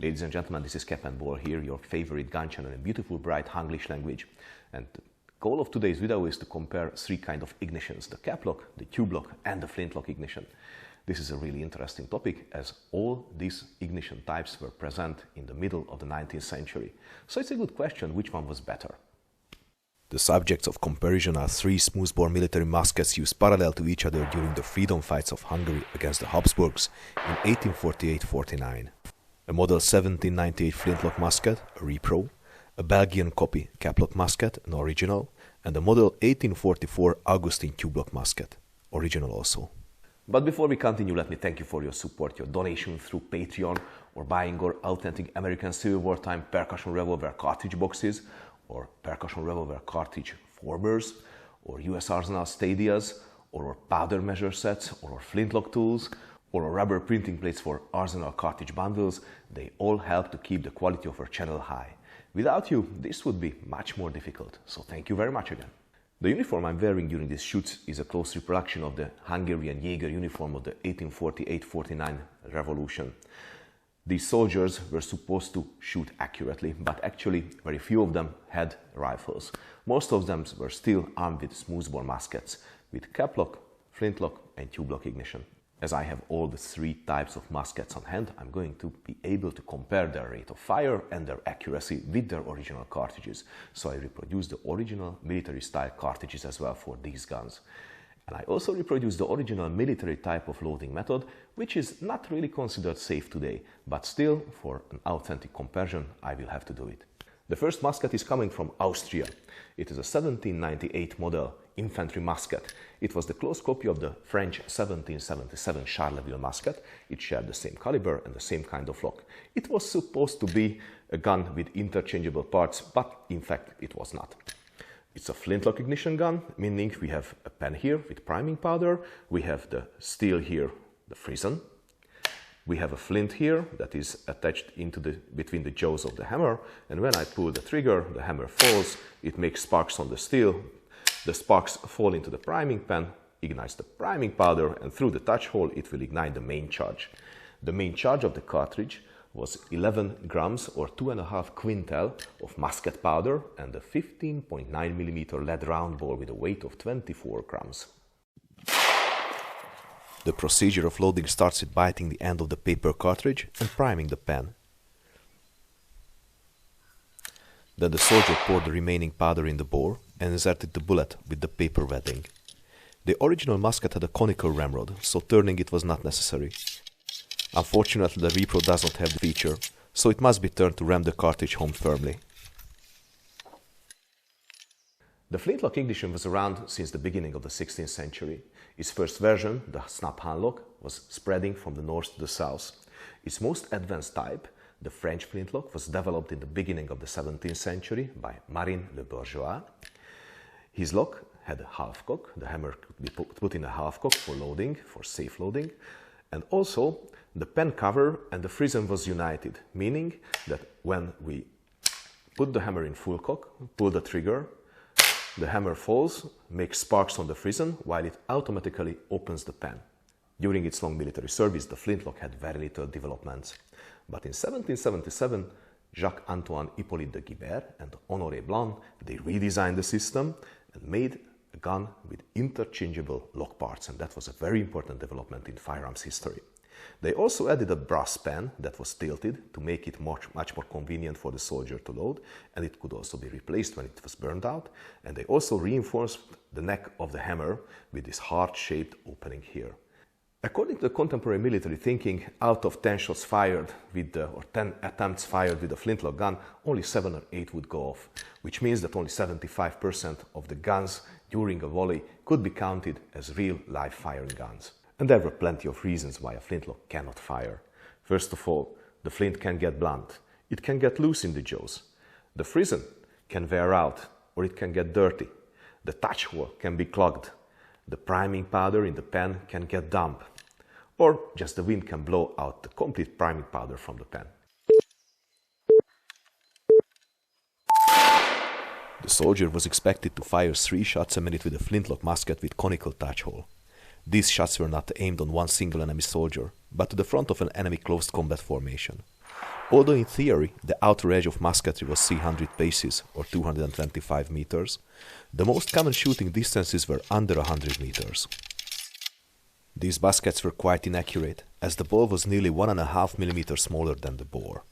Ladies and gentlemen, this is Capandball here, your favorite gun channel in beautiful, bright Hunglish language. And the goal of today's video is to compare three kinds of ignitions: the Caplock, the Tube-lock and the Flintlock ignition. This is a really interesting topic, as all these ignition types were present in the middle of the 19th century. So it's a good question, which one was better? The subjects of comparison are three smoothbore military muskets used parallel to each other during the freedom fights of Hungary against the Habsburgs in 1848-49. A model 1798 Flintlock musket, a repro, a Belgian copy Caplock musket, an original, and a model 1844 Augustine Tube-lock musket, original also. But before we continue, let me thank you for your support, your donation through Patreon, or buying our authentic American Civil War time percussion revolver cartridge boxes, or percussion revolver cartridge formers, or US Arsenal Stadias, or our powder measure sets, or our Flintlock tools, or our rubber printing plates for Arsenal cartridge bundles. They all help to keep the quality of our channel high. Without you, this would be much more difficult, so thank you very much again. The uniform I'm wearing during these shoots is a close reproduction of the Hungarian Jaeger uniform of the 1848-49 revolution. These soldiers were supposed to shoot accurately, but actually very few of them had rifles. Most of them were still armed with smoothbore muskets, with Caplock, Flintlock and Tube-lock ignition. As I have all the three types of muskets on hand, I'm going to be able to compare their rate of fire and their accuracy with their original cartridges. So I reproduce the original military-style cartridges as well for these guns. And I also reproduce the original military type of loading method, which is not really considered safe today, but still, for an authentic comparison, I will have to do it. The first musket is coming from Austria. It is a 1798 model infantry musket. It was the close copy of the French 1777 Charleville musket. It shared the same caliber and the same kind of lock. It was supposed to be a gun with interchangeable parts, but in fact it was not. It's a Flintlock ignition gun, meaning we have a pen here with priming powder, we have the steel here, the frizzen. We have a flint here that is attached between the jaws of the hammer, and when I pull the trigger, the hammer falls, it makes sparks on the steel. The sparks fall into the priming pan, ignites the priming powder, and through the touch hole it will ignite the main charge. The main charge of the cartridge was 11 grams or 2.5 quintal of musket powder and a 15.9mm lead round ball with a weight of 24 grams. The procedure of loading starts with biting the end of the paper cartridge and priming the pen. Then the soldier poured the remaining powder in the bore and inserted the bullet with the paper wedding. The original musket had a conical ramrod, so turning it was not necessary. Unfortunately, the repro does not have the feature, so it must be turned to ram the cartridge home firmly. The Flintlock ignition was around since the beginning of the 16th century. Its first version, the snap handlock, was spreading from the north to the south. Its most advanced type, the French Flintlock, was developed in the beginning of the 17th century by Marin Le Bourgeois. His lock had a half-cock. The hammer could be put in a half-cock for loading, for safe loading. And also, the pen cover and the frizzen was united, meaning that when we put the hammer in full cock, pull the trigger, the hammer falls, makes sparks on the frizzen, while it automatically opens the pen. During its long military service, the Flintlock had very little developments. But in 1777, Jacques-Antoine Hippolyte de Guibert and Honoré Blanc, they redesigned the system and made a gun with interchangeable lock parts, and that was a very important development in firearms history. They also added a brass pen that was tilted to make it much more convenient for the soldier to load, and it could also be replaced when it was burned out. And they also reinforced the neck of the hammer with this heart-shaped opening here. According to the contemporary military thinking, out of 10 shots fired or 10 attempts fired with a Flintlock gun, only 7 or 8 would go off, which means that only 75% of the guns during a volley could be counted as real live firing guns. And there were plenty of reasons why a Flintlock cannot fire. First of all, the flint can get blunt. It can get loose in the jaws. The frizzen can wear out, or it can get dirty. The touch hole can be clogged. The priming powder in the pen can get damp. Or just the wind can blow out the complete priming powder from the pen. The soldier was expected to fire 3 shots a minute with a Flintlock musket with conical touch hole. These shots were not aimed on one single enemy soldier, but to the front of an enemy close combat formation. Although in theory the outer edge of musketry was 300 paces or 225 meters, the most common shooting distances were under 100 meters. These muskets were quite inaccurate, as the ball was nearly 1.5 millimeters smaller than the bore.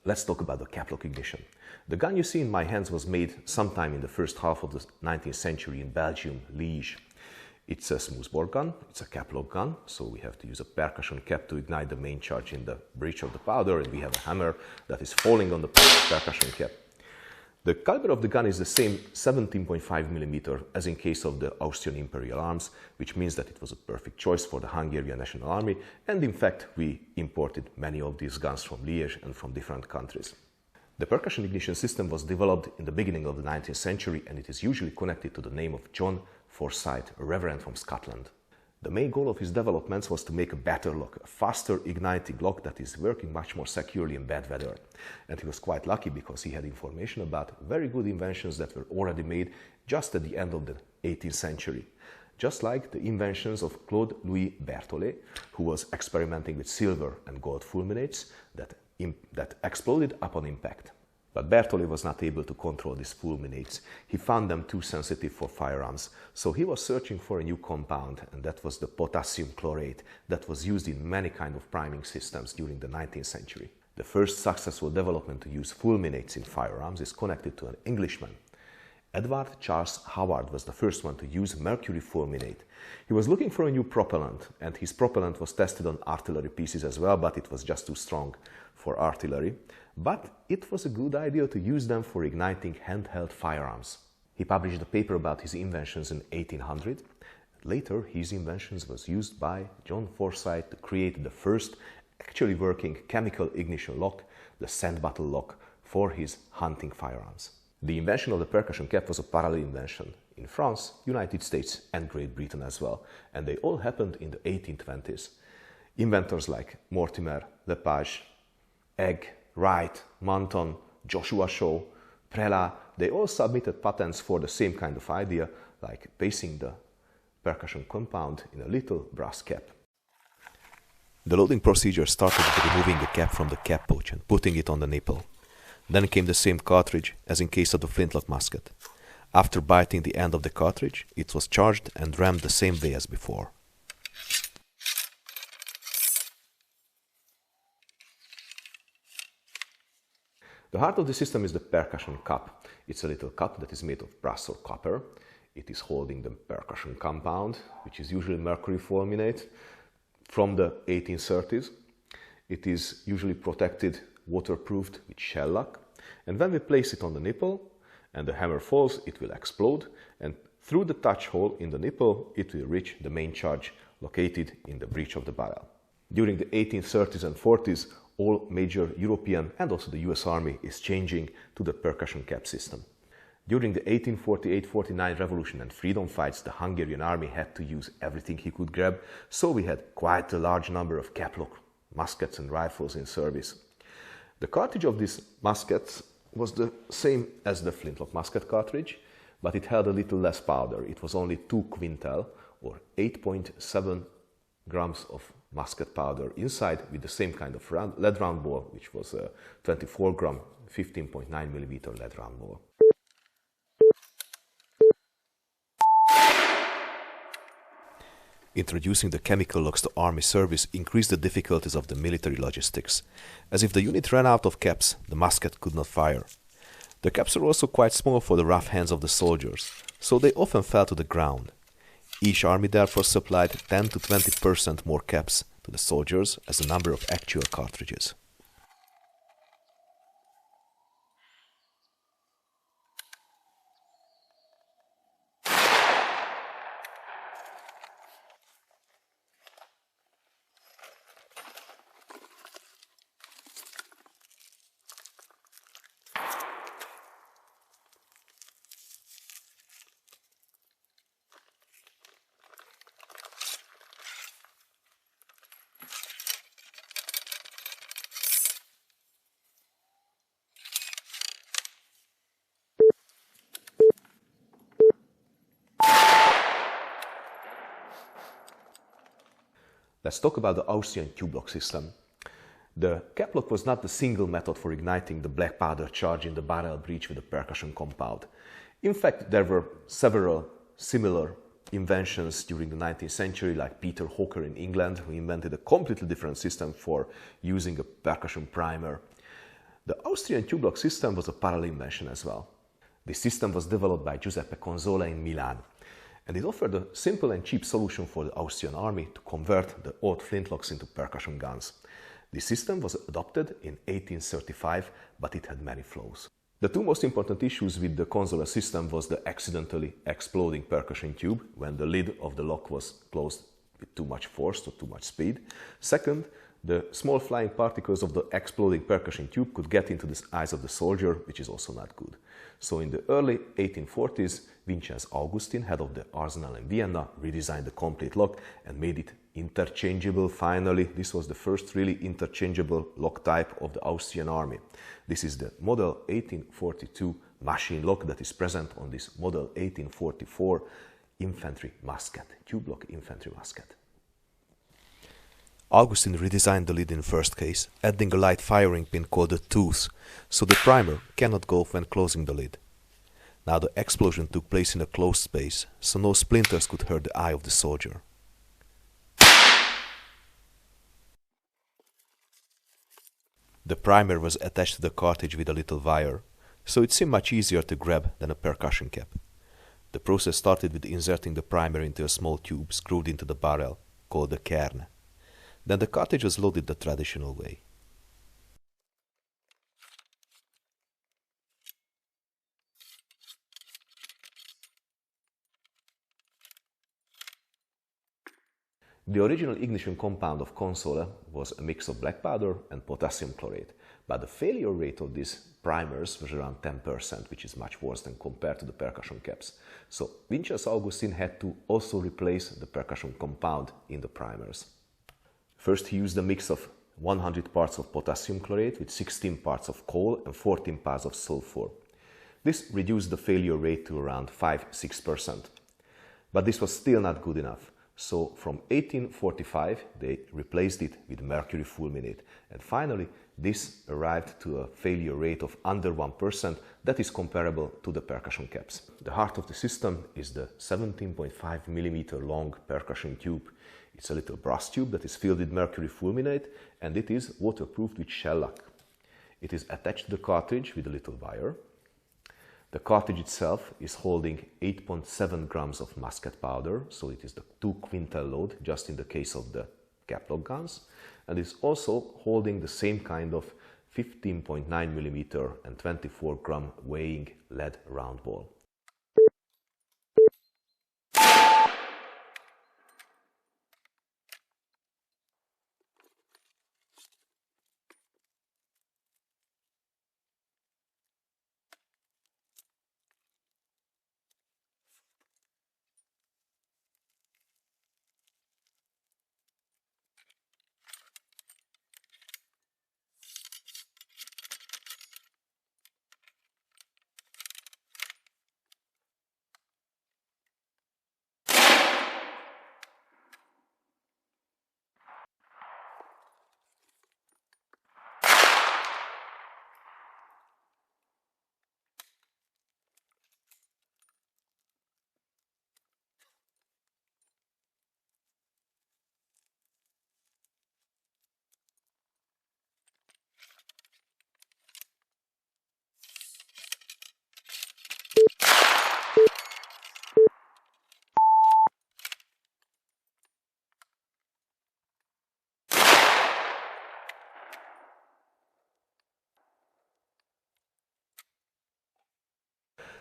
Let's talk about the Caplock ignition. The gun you see in my hands was made sometime in the first half of the 19th century in Belgium, Liège. It's a smoothbore gun, it's a Caplock gun, so we have to use a percussion cap to ignite the main charge in the breech of the powder, and we have a hammer that is falling on the percussion cap. The caliber of the gun is the same 17.5 millimeter as in case of the Austrian Imperial Arms, which means that it was a perfect choice for the Hungarian National Army, and in fact we imported many of these guns from Liège and from different countries. The percussion ignition system was developed in the beginning of the 19th century, and it is usually connected to the name of John Forsyth, a reverend from Scotland. The main goal of his developments was to make a better lock, a faster igniting lock that is working much more securely in bad weather. And he was quite lucky because he had information about very good inventions that were already made just at the end of the 18th century. Just like the inventions of Claude Louis Berthollet, who was experimenting with silver and gold fulminates that exploded upon impact. But Berthollet was not able to control these fulminates. He found them too sensitive for firearms, so he was searching for a new compound, and that was the potassium chlorate that was used in many kinds of priming systems during the 19th century. The first successful development to use fulminates in firearms is connected to an Englishman. Edward Charles Howard was the first one to use mercury fulminate. He was looking for a new propellant, and his propellant was tested on artillery pieces as well, but it was just too strong for artillery. But it was a good idea to use them for igniting handheld firearms. He published a paper about his inventions in 1800. Later, his inventions was used by John Forsyth to create the first actually working chemical ignition lock, the sand bottle lock, for his hunting firearms. The invention of the percussion cap was a parallel invention in France, United States and Great Britain as well, and they all happened in the 1820s. Inventors like Mortimer, Lepage, Egg, Wright, Manton, Joshua Shaw, Prela, they all submitted patents for the same kind of idea, like placing the percussion compound in a little brass cap. The loading procedure started with removing the cap from the cap pouch and putting it on the nipple. Then came the same cartridge as in case of the Flintlock musket. After biting the end of the cartridge, it was charged and rammed the same way as before. The heart of the system is the percussion cup. It's a little cup that is made of brass or copper. It is holding the percussion compound, which is usually mercury fulminate, from the 1830s. It is usually protected, waterproofed with shellac. And when we place it on the nipple and the hammer falls, it will explode. And through the touch hole in the nipple, it will reach the main charge located in the breech of the barrel. During the 1830s and 40s, all major European and also the US Army is changing to the percussion cap system. During the 1848-49 revolution and freedom fights, the Hungarian army had to use everything he could grab, so we had quite a large number of Caplock muskets and rifles in service. The cartridge of these muskets was the same as the Flintlock musket cartridge, but it held a little less powder. It was only 2 quintal or 8.7 grams of musket powder inside, with the same kind of lead round ball, which was a 24 gram 15.9 millimeter lead round ball. Introducing the chemical locks to army service increased the difficulties of the military logistics, as if the unit ran out of caps, the musket could not fire. The caps were also quite small for the rough hands of the soldiers, so they often fell to the ground. Each army therefore supplied 10 to 20% more caps to the soldiers as the number of actual cartridges. Let's talk about the Austrian tube lock system. The caplock was not the single method for igniting the black powder charge in the barrel breech with a percussion compound. In fact, there were several similar inventions during the 19th century, like Peter Hawker in England, who invented a completely different system for using a percussion primer. The Austrian tube lock system was a parallel invention as well. This system was developed by Giuseppe Conzola in Milan, and it offered a simple and cheap solution for the Austrian army to convert the old flintlocks into percussion guns. This system was adopted in 1835, but it had many flaws. The two most important issues with the Conzola system was the accidentally exploding percussion tube when the lid of the lock was closed with too much force or too much speed. Second, the small flying particles of the exploding percussion tube could get into the eyes of the soldier, which is also not good. So in the early 1840s, Vincenz Augustin, head of the arsenal in Vienna, redesigned the complete lock and made it interchangeable. Finally, this was the first really interchangeable lock type of the Austrian army. This is the model 1842 machine lock that is present on this model 1844 infantry musket, tube lock infantry musket. Augustin redesigned the lid in first case, adding a light firing pin called a tooth, so the primer cannot go off when closing the lid. Now the explosion took place in a closed space, so no splinters could hurt the eye of the soldier. The primer was attached to the cartridge with a little wire, so it seemed much easier to grab than a percussion cap. The process started with inserting the primer into a small tube screwed into the barrel, called the cairn. Then the cartridge was loaded the traditional way. The original ignition compound of Consola was a mix of black powder and potassium chlorate, but the failure rate of these primers was around 10%, which is much worse than compared to the percussion caps. So Vincenz Augustin had to also replace the percussion compound in the primers. First, he used a mix of 100 parts of potassium chlorate with 16 parts of coal and 14 parts of sulfur. This reduced the failure rate to around 5–6%. But this was still not good enough. So from 1845 they replaced it with mercury fulminate, and finally this arrived to a failure rate of under 1% that is comparable to the percussion caps. The heart of the system is the 17.5 mm long percussion tube. It's a little brass tube that is filled with mercury fulminate, and it is waterproofed with shellac. It is attached to the cartridge with a little wire. The cartridge itself is holding 8.7 grams of musket powder, so it is the 2 quintal load just in the case of the caplock guns, and it's also holding the same kind of 15.9 mm and 24 gram weighing lead round ball.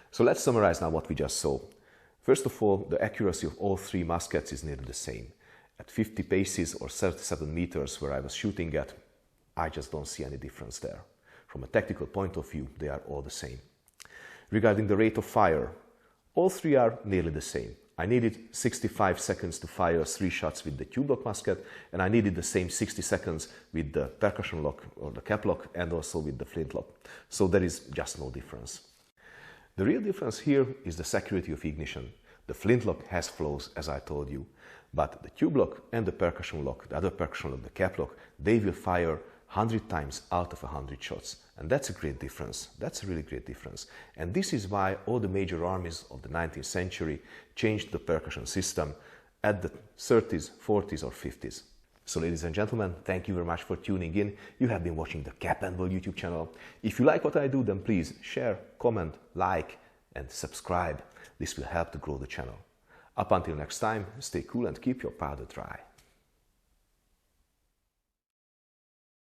So let's summarize now what we just saw. First of all, the accuracy of all three muskets is nearly the same. At 50 paces or 37 meters where I was shooting at, I just don't see any difference there. From a tactical point of view, they are all the same. Regarding the rate of fire, all three are nearly the same. I needed 65 seconds to fire 3 shots with the tube lock musket, and I needed the same 60 seconds with the percussion lock or the caplock, and also with the flintlock. So there is just no difference. The real difference here is the security of ignition. The Flintlock has flaws, as I told you, but the tube lock and the percussion lock, the other percussion lock, the Caplock, they will fire 100 times out of 100 shots. And that's a great difference. That's a really great difference. And this is why all the major armies of the 19th century changed the percussion system at the 30s, 40s or 50s. So ladies and gentlemen, thank you very much for tuning in. You have been watching the Capandball YouTube channel. If you like what I do, then please share, comment, like and subscribe. This will help to grow the channel. Up until next time, stay cool and keep your powder dry.